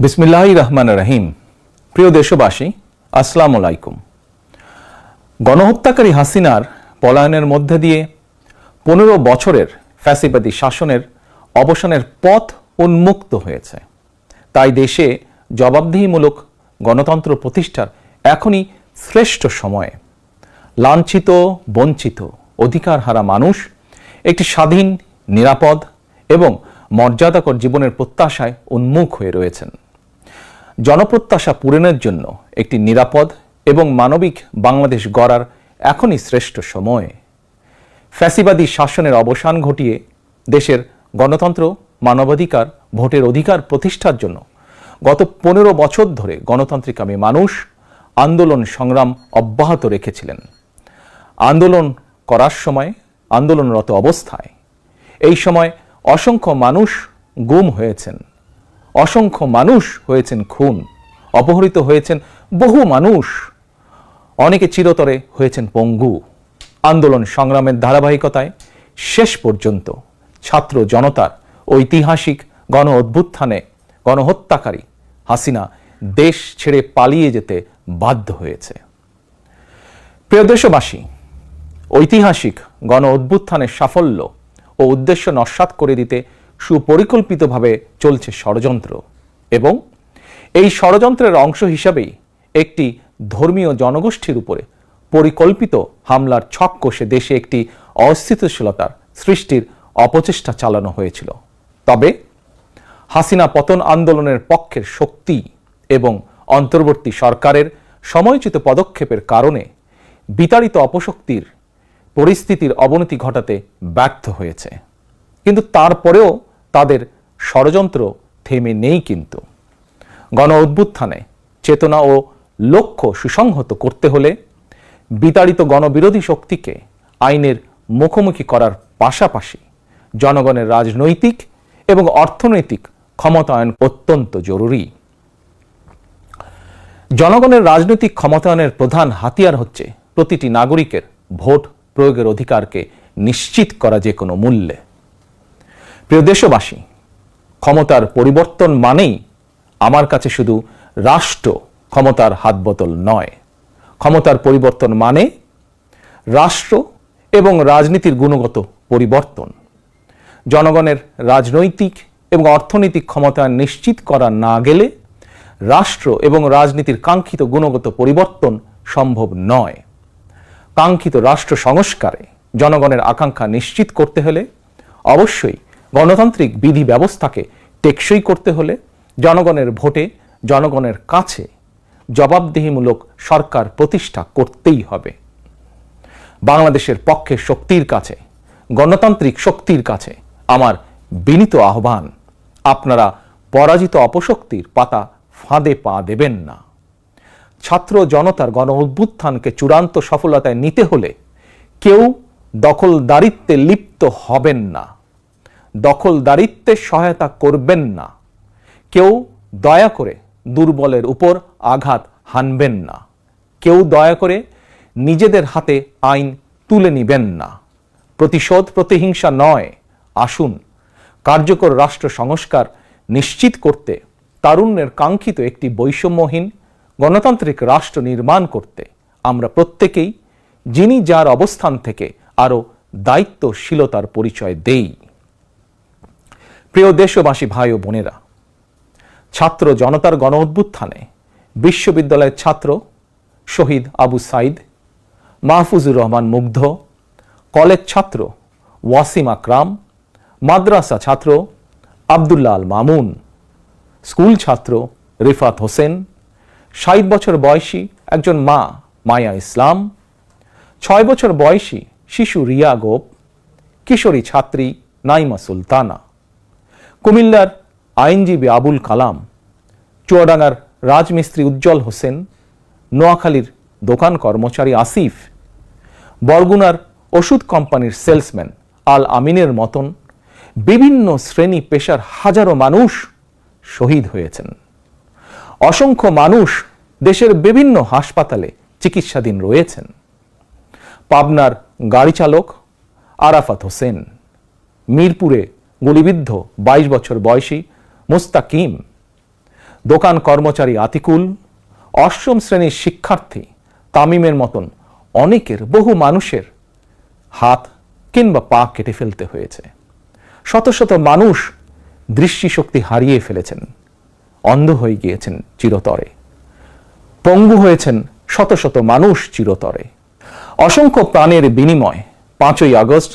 বিসমিল্লাহির রহমানির রহিম। প্রিয় দেশবাসী, আসসালামু আলাইকুম। গণহত্যাকারী হাসিনার পলায়নের মধ্যে দিয়ে 15 বছরের ফ্যাসিবাদী শাসনের অবসানের পথ উন্মুক্ত হয়েছে। তাই দেশে জবাবদিহিমূলক গণতন্ত্র প্রতিষ্ঠার এখনই শ্রেষ্ঠ সময়। লাঞ্ছিত, বঞ্চিত, অধিকারহারা মানুষ একটি স্বাধীন, নিরাপদ এবং মর্যাদাকর জীবনের প্রত্যাশায় উন্মুখ হয়ে রয়েছেন। জনপ্রত্যাশা পূরণের জন্য একটি নিরাপদ এবং মানবিক বাংলাদেশ গড়ার এখনই শ্রেষ্ঠ সময়। ফ্যাসিবাদী শাসনের অবসান ঘটিয়ে দেশের গণতন্ত্র, মানবাধিকার, ভোটের অধিকার প্রতিষ্ঠার জন্য গত 15 বছর ধরে গণতান্ত্রিকামী মানুষ আন্দোলন সংগ্রাম অব্যাহত রেখেছিলেন। আন্দোলন করার সময়, আন্দোলনরত অবস্থায় এই সময় অসংখ্য মানুষ গুম হয়েছেন, অসংখ্য মানুষ হয়েছেন খুন, অপহৃত হয়েছেন বহু মানুষ, অনেকে চিরতরে হয়েছেন পঙ্গু। আন্দোলন সংগ্রামের ধারাবাহিকতায় শেষ পর্যন্ত ছাত্র জনতার ঐতিহাসিক গণ অভ্যুত্থানে গণহত্যাকারী হাসিনা দেশ ছেড়ে পালিয়ে যেতে বাধ্য হয়েছে। প্রিয় দেশবাসী, ঐতিহাসিক গণ অভ্যুত্থানের সাফল্য ও উদ্দেশ্য নস্যাৎ করে দিতে সুপরিকল্পিতভাবে চলছে ষড়যন্ত্র, এবং এই ষড়যন্ত্রের অংশ হিসাবেই একটি ধর্মীয় জনগোষ্ঠীর উপরে পরিকল্পিত হামলার ছক কষে দেশে একটি অস্থিতিশীলতার সৃষ্টির অপচেষ্টা চালানো হয়েছিল। তবে হাসিনা পতন আন্দোলনের পক্ষের শক্তি এবং অন্তর্বর্তী সরকারের সময়োচিত পদক্ষেপের কারণে বিতাড়িত অপশক্তির পরিস্থিতির অবনতি ঘটাতে ব্যর্থ হয়েছে। কিন্তু তারপরেও তাদের ষড়যন্ত্র থেমে নেই। কিন্তু গণ অভ্যুত্থানে চেতনা ও লক্ষ্য সুসংহত করতে হলে বিতাড়িত গণবিরোধী শক্তিকে আইনের মুখোমুখি করার পাশাপাশি জনগণের রাজনৈতিক এবং অর্থনৈতিক ক্ষমতায়ন অত্যন্ত জরুরি। জনগণের রাজনৈতিক ক্ষমতায়নের প্রধান হাতিয়ার হচ্ছে প্রতিটি নাগরিকের ভোট প্রয়োগের অধিকারকে নিশ্চিত করা যে কোনো মূল্যে। প্রিয় দেশবাসী, ক্ষমতার পরিবর্তন মানেই আমার কাছে শুধু রাষ্ট্র ক্ষমতার হাতবোতল নয়। ক্ষমতার পরিবর্তন মানে রাষ্ট্র এবং রাজনীতির গুণগত পরিবর্তন। জনগণের রাজনৈতিক এবং অর্থনৈতিক ক্ষমতায়ন নিশ্চিত করা না গেলে রাষ্ট্র এবং রাজনীতির কাঙ্ক্ষিত গুণগত পরিবর্তন সম্ভব নয়। কাঙ্ক্ষিত রাষ্ট্র সংস্কারে জনগণের আকাঙ্ক্ষা নিশ্চিত করতে হলে অবশ্যই গণতান্ত্রিক বিধি ব্যবস্থাকে টেকসই করতে হলে জনগণের ভোটে জনগণের কাছে জবাবদিহিমূলক সরকার প্রতিষ্ঠা করতেই হবে। বাংলাদেশের পক্ষের শক্তির কাছে, গণতান্ত্রিক শক্তির কাছে আমার বিনীত আহ্বান, আপনারা পরাজিত অপশক্তির পাতা ফাঁদে পা দেবেন না। ছাত্র জনতার গণ অভ্যুত্থানকে চূড়ান্ত সফলতায় নিতে হলে কেউ দখলদারিত্বে লিপ্ত হবেন না, দখলদারিত্বে সহায়তা করবেন না, কেউ দয়া করে দুর্বলের উপর আঘাত হানবেন না, কেউ দয়া করে নিজেদের হাতে আইন তুলে নিবেন না। প্রতিশোধ, প্রতিহিংসা নয়। আসুন কার্যকর রাষ্ট্র সংস্কার নিশ্চিত করতে, তারুণ্যের কাঙ্ক্ষিত একটি বৈষম্যহীন গণতান্ত্রিক রাষ্ট্র নির্মাণ করতে আমরা প্রত্যেকেই যিনি যার অবস্থান থেকে আরও দায়িত্বশীলতার পরিচয় দেই। প্রিয় দেশবাসী, ভাই ও বোনেরা, ছাত্র জনতার গণ অভ্যুত্থানে বিশ্ববিদ্যালয়ের ছাত্র শহীদ আবু সাইদ, মাহফুজুর রহমান মুগ্ধ, কলেজ ছাত্র ওয়াসিম আকরাম, মাদ্রাসা ছাত্র আবদুল্লাহ আল মামুন, স্কুল ছাত্র রিফাত হোসেন, 60 বছর বয়সী একজন মা মায়া ইসলাম, 6 বছর বয়সী শিশু রিয়া গোপ, কিশোরী ছাত্রী নাইমা সুলতানা, কুমিল্লার আইনজীবী আবুল কালাম, চুয়াডাঙ্গার রাজমিস্ত্রি উজ্জ্বল হোসেন, নোয়াখালীর দোকান কর্মচারী আসিফ, বরগুনার ওষুধ কোম্পানির সেলসম্যান আল আমিনের মতন বিভিন্ন শ্রেণী পেশার হাজারো মানুষ শহীদ হয়েছেন। অসংখ্য মানুষ দেশের বিভিন্ন হাসপাতালে চিকিৎসাধীন রয়েছেন। পাবনার গাড়ি চালক আরাফাত হোসেন, মিরপুরে গুলিবিদ্ধ 22 বছর বয়সী মুস্তাকিম, দোকান কর্মচারী আতিকুল, অষ্টম শ্রেণীর শিক্ষার্থী তামিমের মতন অনেকের, বহু মানুষের হাত কিংবা পা কেটে ফেলতে হয়েছে। শত শত মানুষ দৃষ্টিশক্তি হারিয়ে ফেলেছেন, অন্ধ হয়ে গিয়েছেন চিরতরে, পঙ্গু হয়েছেন শত শত মানুষ চিরতরে। অসংখ্য প্রাণের বিনিময় 5ই আগস্ট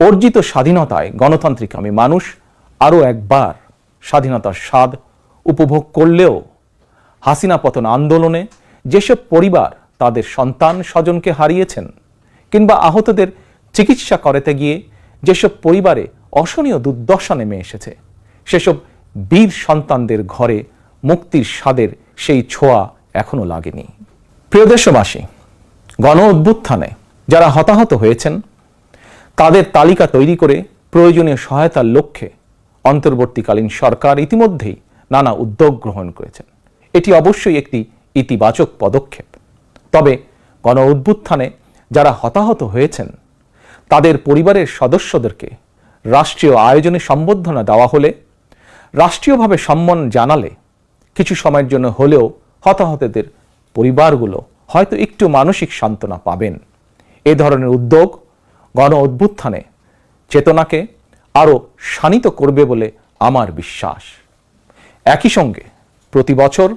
অর্জিত স্বাধীনতায় গণতান্ত্রিক আমি মানুষ আরও একবার স্বাধীনতার স্বাদ উপভোগ করলেও হাসিনা পতন আন্দোলনে যেসব পরিবার তাদের সন্তান স্বজনকে হারিয়েছেন কিংবা আহতদের চিকিৎসা করাতে গিয়ে যেসব পরিবারে অসহনীয় দুর্দশা নেমে এসেছে, সেসব বীর সন্তানদের ঘরে মুক্তির স্বাদের সেই ছোঁয়া এখনো লাগেনি। প্রিয় দেশবাসী, গণ অভ্যুত্থানে যারা হতাহত হয়েছেন তাদের তালিকা তৈরি করে প্রয়োজনীয় সহায়তার লক্ষ্যে অন্তর্বর্তীকালীন সরকার ইতিমধ্যেই নানা উদ্যোগ গ্রহণ করেছেন। এটি অবশ্যই একটি ইতিবাচক পদক্ষেপ। তবে গণ অভ্যুত্থানে যারা হতাহত হয়েছেন তাদের পরিবারের সদস্যদেরকে রাষ্ট্রীয় আয়োজনে সম্বর্ধনা দেওয়া হলে, রাষ্ট্রীয়ভাবে সম্মান জানালে কিছু সময়ের জন্য হলেও হতাহতদের পরিবারগুলো হয়তো একটু মানসিক সান্ত্বনা পাবেন। এ ধরনের উদ্যোগ গণ অভ্যুত্থানে চেতনাকে আরও শানিত করবে বলে আমার বিশ্বাস। একই সঙ্গে প্রতি বছর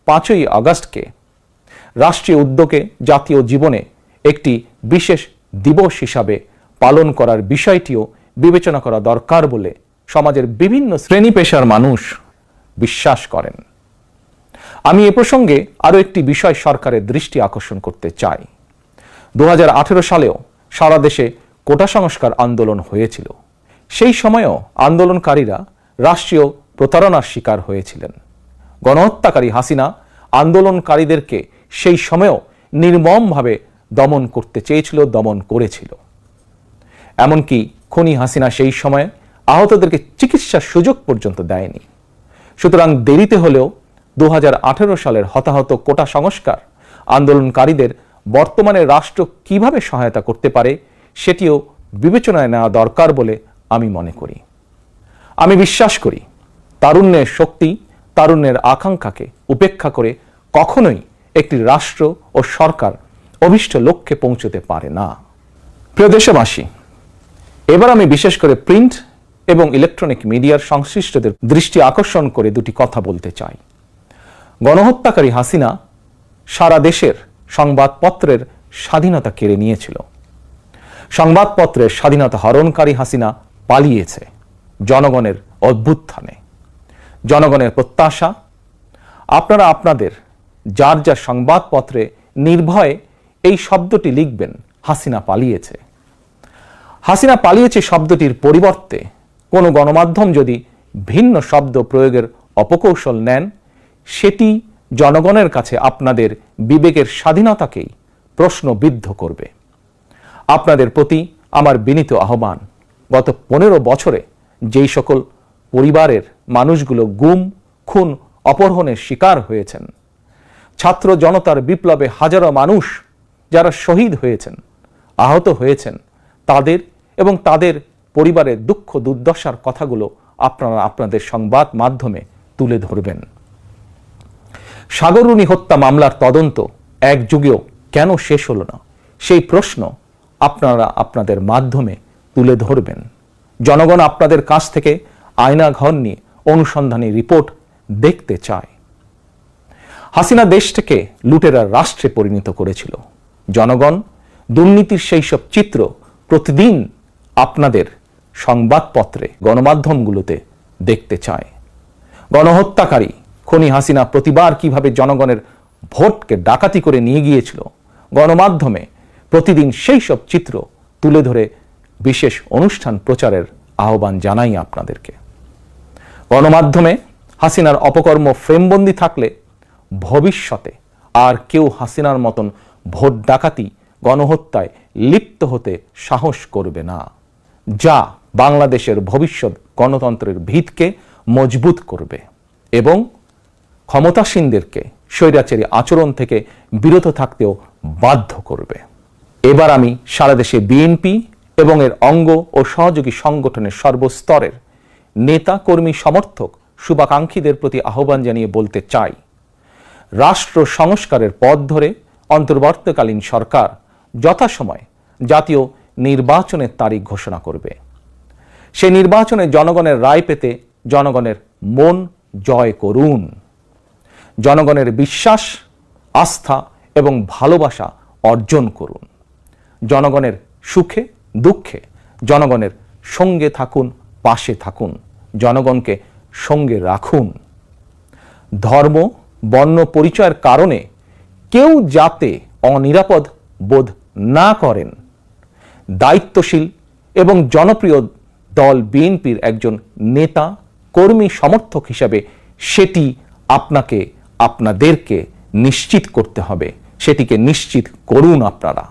5ই আগস্টকে রাষ্ট্রীয় উদ্যোগে জাতীয় জীবনে একটি বিশেষ দিবস হিসাবে পালন করার বিষয়টিও বিবেচনা করা দরকার বলে সমাজের বিভিন্ন শ্রেণী পেশার মানুষ বিশ্বাস করেন। আমি এ প্রসঙ্গে আরও একটি বিষয় সরকারের দৃষ্টি আকর্ষণ করতে চাই। 2018 সালেও সারা দেশে কোটা সংস্কার আন্দোলন হয়েছিল। সেই সময়েও আন্দোলনকারীরা রাষ্ট্রীয় প্রতারণার শিকার হয়েছিলেন। গণহত্যাকারী হাসিনা আন্দোলনকারীদেরকে সেই সময়েও নির্মমভাবে দমন করতে চেয়েছিল, দমন করেছিল। এমনকি খুনি হাসিনা সেই সময়ে আহতদেরকে চিকিৎসার সুযোগ পর্যন্ত দেয়নি। সুতরাং দেরিতে হলেও 2018 সালের হতাহত কোটা সংস্কার আন্দোলনকারীদের বর্তমানে রাষ্ট্র কিভাবে সহায়তা করতে পারে সেটিও বিবেচনায় নেওয়া দরকার বলে আমি মনে করি। আমি বিশ্বাস করি তারুণ্যের শক্তি, তারুণ্যের আকাঙ্ক্ষাকে উপেক্ষা করে কখনোই একটি রাষ্ট্র ও সরকার অভীষ্ট লক্ষ্যে পৌঁছতে পারে না। প্রিয় দেশবাসী, এবার আমি বিশেষ করে প্রিন্ট এবং ইলেকট্রনিক মিডিয়ার সংশ্লিষ্টদের দৃষ্টি আকর্ষণ করে দুটি কথা বলতে চাই। গণহত্যাকারী হাসিনা সারা দেশের সংবাদপত্রের স্বাধীনতা কেড়ে নিয়েছিল। সংবাদপত্রের স্বাধীনতা হরণকারী হাসিনা পালিয়েছে জনগণের অভ্যুত্থানে। জনগণের প্রত্যাশা আপনারা আপনাদের যার যার সংবাদপত্রে নির্ভয়ে এই শব্দটি লিখবেন, হাসিনা পালিয়েছে। হাসিনা পালিয়েছে শব্দটির পরিবর্তে কোনো গণমাধ্যম যদি ভিন্ন শব্দ প্রয়োগের অপকৌশল নেন, সেটি জনগণের কাছে আপনাদের বিবেকের স্বাধীনতাকেই প্রশ্নবিদ্ধ করবে। আপনাদের প্রতি আমার বিনীত আহ্বান, গত 15 বছরে যেই সকল পরিবারের মানুষগুলো গুম, খুন, অপহরণের শিকার হয়েছেন, ছাত্র জনতার বিপ্লবে হাজারো মানুষ যারা শহীদ হয়েছেন, আহত হয়েছেন, তাদের এবং তাদের পরিবারের দুঃখ দুর্দশার কথাগুলো আপনারা আপনাদের সংবাদ মাধ্যমে তুলে ধরবেন। সাগররুনি হত্যা মামলার তদন্ত এক যুগেও কেন শেষ হলো না, সেই প্রশ্ন আপনারা আপনাদের মাধ্যমে তুলে ধরবেন। জনগণ আপনাদের কাছ থেকে আয়নাঘর নিয়ে অনুসন্ধানী রিপোর্ট দেখতে চায়। হাসিনা দেশটাকে লুটেরার রাষ্ট্রে পরিণত করেছিল। জনগণ দুর্নীতির সেই সব চিত্র প্রতিদিন আপনাদের সংবাদপত্রে, গণমাধ্যমগুলোতে দেখতে চায়। গণহত্যাকারী খুনি হাসিনা প্রতিবার কিভাবে জনগণের ভোটকে ডাকাতি করে নিয়ে গিয়েছিল, গণমাধ্যমে প্রতিদিন সেই সব চিত্র তুলে ধরে বিশেষ অনুষ্ঠান প্রচারের আহ্বান জানাই আপনাদেরকে। গণমাধ্যমে হাসিনার অপকর্ম ফ্রেমবন্দি থাকলে ভবিষ্যতে আর কেউ হাসিনার মতন ভোট ডাকাতি, গণহত্যায় লিপ্ত হতে সাহস করবে না, যা বাংলাদেশের ভবিষ্যৎ গণতন্ত্রের ভিতকে মজবুত করবে এবং ক্ষমতাসীনদেরকে স্বৈরাচারী আচরণ থেকে বিরত থাকতেও বাধ্য করবে। এবার আমি সারা দেশে বিএনপি এবং এর অঙ্গ ও সহযোগী সংগঠনের সর্বস্তরের নেতা, কর্মী, সমর্থক শুভাকাঙ্ক্ষীদের প্রতি আহ্বান জানিয়ে বলতে চাই, রাষ্ট্র সংস্কারের পথ ধরে অন্তর্বর্তীকালীন সরকার যথাসময়ে জাতীয় নির্বাচনের তারিখ ঘোষণা করবে। সেই নির্বাচনে জনগণের রায় পেতে জনগণের মন জয় করুন। জনগণের বিশ্বাস, আস্থা এবং ভালোবাসা অর্জন করুন। জনগণের সুখে দুঃখে জনগণের সঙ্গে থাকুন, পাশে থাকুন, জনগণকে সঙ্গে রাখুন। ধর্ম, বর্ণ পরিচয়ের কারণে কেউ যাতে অনিরাপদ বোধ না করেন, দায়িত্বশীল এবং জনপ্রিয় দল বিএনপির একজন নেতা, কর্মী, সমর্থক হিসাবে সেটি আপনাদেরকে নিশ্চিত করতে হবে। সেটিকে নিশ্চিত করুন আপনারা।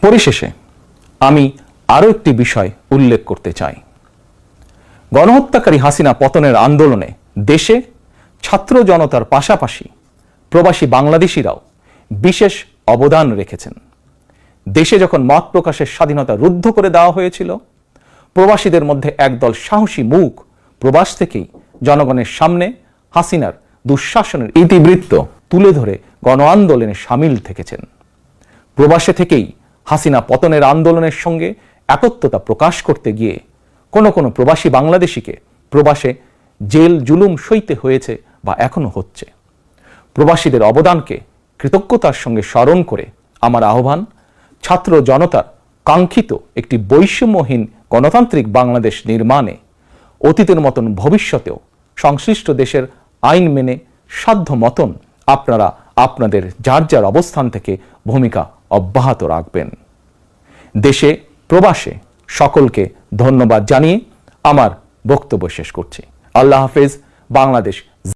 পরিশেষে আমি আরও একটি বিষয় উল্লেখ করতে চাই। গণহত্যাকারী হাসিনা পতনের আন্দোলনে দেশে ছাত্র জনতার পাশাপাশি প্রবাসী বাংলাদেশিরাও বিশেষ অবদান রেখেছেন। দেশে যখন মত প্রকাশের স্বাধীনতা রুদ্ধ করে দেওয়া হয়েছিল, প্রবাসীদের মধ্যে একদল সাহসী মুখ প্রবাস থেকেই জনগণের সামনে হাসিনার দুঃশাসনের ইতিবৃত্ত তুলে ধরে গণ আন্দোলনে সামিল থেকেছেন। প্রবাসে থেকেই হাসিনা পতনের আন্দোলনের সঙ্গে একত্বতা প্রকাশ করতে গিয়ে কোনো প্রবাসী বাংলাদেশিকে প্রবাসে জেল জুলুম সইতে হয়েছে বা এখনো হচ্ছে। প্রবাসীদের অবদানকে কৃতজ্ঞতার সঙ্গে স্মরণ করে আমার আহ্বান, ছাত্র জনতার কাঙ্ক্ষিত একটি বৈষম্যহীন গণতান্ত্রিক বাংলাদেশ নির্মাণে অতীতের মতন ভবিষ্যতেও সংশ্লিষ্ট দেশের আইন মেনে সাধ্য মতন আপনারা আপনাদের যার যার অবস্থান থেকে ভূমিকা অব্যাহত রাখবেন। দেশে প্রবাসে সকলকে ধন্যবাদ জানিয়ে আমার বক্তব্য শেষ করছি। আল্লাহ হাফেজ। বাংলাদেশ